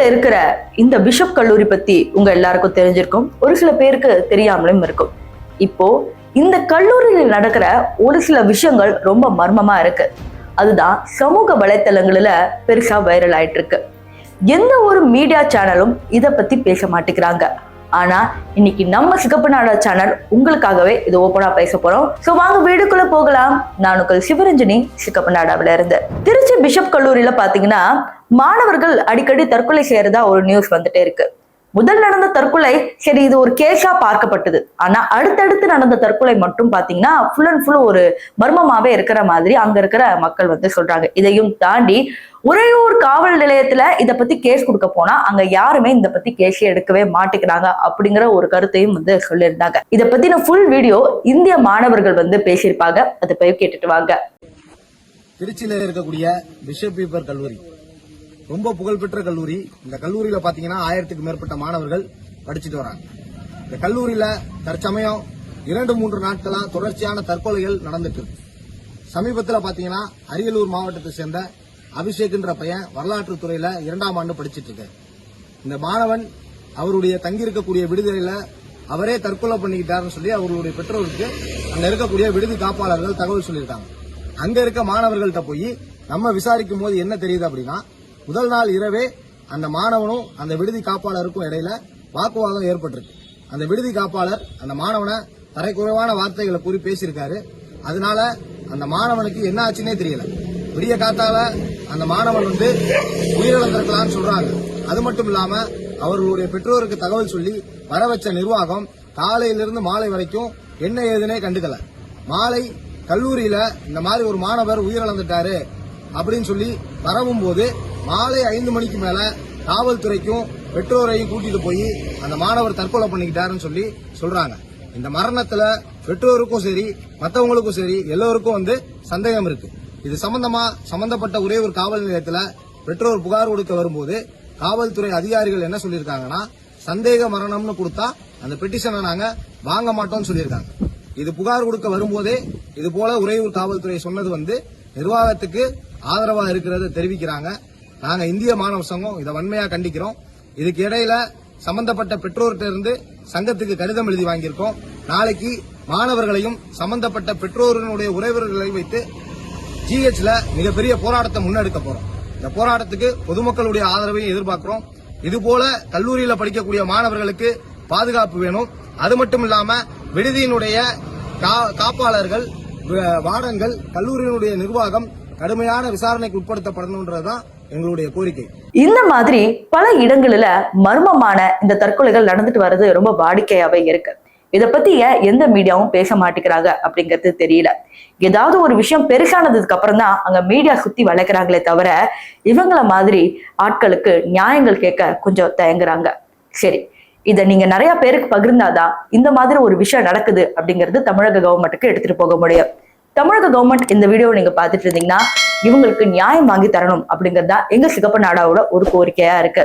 இருக்கிற இந்த பிஷப் கல்லூரி பத்தி உங்க எல்லாருக்கும் தெரிஞ்சிருக்கும், ஒரு சில பேருக்கு தெரியாமலும் இருக்கும். இப்போ இந்த கல்லூரியில் நடக்கிற ஒரு சில விஷயங்கள் ரொம்ப மர்மமா இருக்கு. அதுதான் சமூக வலைத்தளங்களில பெருசா வைரல் ஆயிட்டு இருக்கு. எந்த ஒரு மீடியா சேனலும் இதை பத்தி பேச மாட்டேங்கிறாங்க. ஆனா இன்னைக்கு நம்ம சிகப்பு நாடா சேனல் உங்களுக்காகவே இது ஓப்பனா பேச போறோம். சோ வாங்க வீடுக்குள்ள போகலாம். நான் உங்கள் சிவரஞ்சனி, சிகப்பு நாடாவில இருந்து. திருச்சி பிஷப் கல்லூரியில பாத்தீங்கன்னா மாணவர்கள் அடிக்கடி தற்கொலை செய்யறதா ஒரு நியூஸ் வந்துட்டே இருக்கு. முதல் நடந்த தற்கொலை சரி இது ஒரு கேஸா பார்க்கப்பட்டது. ஆனா அடுத்தடுத்து நடந்த தற்கொலை மட்டும் பாத்தீங்கன்னா ஃபுல் அண்ட் ஃபுல் ஒரு மர்மமாவே இருக்கிற மாதிரி அங்க இருக்கிற மக்கள் வந்து சொல்றாங்க. இதையும் தாண்டி உறையூர் காவல் நிலையத்துல இத பத்தி கேஸ் கொடுக்க போனா அங்க யாருமே இந்த பத்தி கேஸ் எடுக்கவே மாட்டேங்கிறாங்க அப்படிங்கிற ஒரு கருத்தையும் வந்து சொல்லியிருந்தாங்க. இத பத்தின ஃபுல் வீடியோ இந்திய மாணவர்கள் வந்து பேசியிருப்பாங்க. அதை போய் கேட்டுட்டு வாங்க. திருச்சியில இருக்கக்கூடிய பிஷப் பீப்பர் கல்லூரி ரொம்ப புகழ்பெற்ற கல்லூரி. இந்த கல்லூரியில பாத்தீங்கன்னா 1000க்கும் மேற்பட்ட மாணவர்கள் படிச்சுட்டு வராங்க. இந்த கல்லூரியில தற்சமயம் 2-3 நாட்களா தொடர்ச்சியான தற்கொலைகள் நடந்துட்டு இருக்கு. சமீபத்தில் பாத்தீங்கன்னா அரியலூர் மாவட்டத்தை சேர்ந்த அபிஷேக்ன்ற பையன் வரலாற்று துறையில 2ஆம் ஆண்டு படிச்சிட்டு இருக்காரு. இந்த மாணவன் அவருடைய தங்கியிருக்கக்கூடிய விடுதியில அவரே தற்கொலை பண்ணிக்கிட்டாருன்னு சொல்லி அவர்களுடைய பெற்றோருக்கு அங்க இருக்கக்கூடிய விடுதி காப்பாளர்கள் தகவல் சொல்லியிருக்காங்க. அங்க இருக்க மாணவர்கள்ட்ட போய் நம்ம விசாரிக்கும் போது என்ன தெரியுது அப்படின்னா, முதல் நாள் இரவே அந்த மாணவனும் அந்த விடுதி காப்பாளருக்கும் இடையில வாக்குவாதம் ஏற்பட்டிருக்கு. அந்த விடுதி காப்பாளர் அந்த மாணவனை தரைக்குறைவான வார்த்தைகளை கூறி பேசியிருக்காரு. அதனால அந்த மாணவனுக்கு என்ன ஆச்சுன்னே தெரியல. விடிய காத்தால அந்த மாணவன் வந்து உயிரிழந்திருக்கலாம்னு சொல்றாங்க. அது மட்டும் இல்லாம அவர்களுடைய பெற்றோருக்கு தகவல் சொல்லி வர வச்ச நிர்வாகம் காலையிலிருந்து மாலை வரைக்கும் என்ன ஏதுனே கண்டுக்கல. மாலை கல்லூரியில இந்த மாதிரி ஒரு மாணவர் உயிரிழந்துட்டாரு அப்படின்னு சொல்லி பரவும் போது மாலை 5 மணிக்கு மேல காவல்துறைக்கும் பெற்றோரையும் கூட்டிட்டு போய் அந்த மாணவர் தற்கொலை பண்ணிக்கிட்டாருன்னு சொல்லி சொல்றாங்க. இந்த மரணத்துல பெற்றோருக்கும் சரி மற்றவங்களுக்கும் சரி எல்லோருக்கும் வந்து சந்தேகம் இருக்கு. இது சம்பந்தப்பட்ட உறையூர் காவல் நிலையத்துல பெற்றோர் புகார் கொடுக்க வரும்போது காவல்துறை அதிகாரிகள் என்ன சொல்லியிருக்காங்கன்னா, சந்தேக மரணம்னு கொடுத்தா அந்த பெட்டிஷனை நாங்க வாங்க மாட்டோம்னு சொல்லியிருக்காங்க. இது புகார் கொடுக்க வரும்போதே இது போல உறையூர் காவல்துறை சொன்னது வந்து நிர்வாகத்துக்கு ஆதரவா இருக்கிறத தெரிவிக்கிறாங்க. நாங்க இந்திய மாணவர் சங்கம் இதை வன்மையா கண்டிக்கிறோம். இதுக்கு இடையில சம்பந்தப்பட்ட பெற்றோர்கிட்ட இருந்து சங்கத்துக்கு கடிதம் எழுதி வாங்கியிருக்கோம். நாளைக்கு மாணவர்களையும் சம்பந்தப்பட்ட பெற்றோர்களுடைய உறவினர்களையும் வைத்து ஜிஹெச்ல மிகப்பெரிய போராட்டத்தை முன்னெடுக்க போறோம். இந்த போராட்டத்துக்கு பொதுமக்களுடைய ஆதரவையும் எதிர்பார்க்கிறோம். இதுபோல கல்லூரியில படிக்கக்கூடிய மாணவர்களுக்கு பாதுகாப்பு வேணும். அது மட்டும் இல்லாம விடுதியினுடைய காப்பாளர்கள், வார்டன்கள், கல்லூரியினுடைய நிர்வாகம் கடுமையான விசாரணைக்கு உட்படுத்தப்படணும்ன்றதுதான் எங்களுடைய கோரிக்கை. இந்த மாதிரி பல இடங்களில மர்மமான இந்த தற்கொலைகள் நடந்துட்டு வர்றது ரொம்ப வாடிக்கையாவே இருக்கு. இத பத்தி எந்த மீடியாவும் பேச மாட்டேங்கிறாங்க அப்படிங்கிறது தெரியல. ஏதாவது ஒரு விஷயம் பெருசானதுக்கு அப்புறம் தான் அங்க மீடியா சுத்தி வளர்க்குறாங்களே தவிர இவங்கள மாதிரி ஆட்களுக்கு நியாயங்கள் கேட்க கொஞ்சம் தயங்குறாங்க. சரி, இதை நீங்க நிறைய பேருக்கு பகிர்ந்தாதான் இந்த மாதிரி ஒரு விஷயம் நடக்குது அப்படிங்கிறது தமிழக கவர்மெண்ட்டுக்கு எடுத்துட்டு போக முடியும். தமிழக கவர்மெண்ட் இந்த வீடியோவை நீங்க பார்த்துட்டு இருந்தீங்கன்னா இவங்களுக்கு நியாயம் வாங்கி தரணும் அப்படிங்கிறது தான் எங்க சிகப்பு நாடாவோட ஒரு கோரிக்கையா இருக்கு.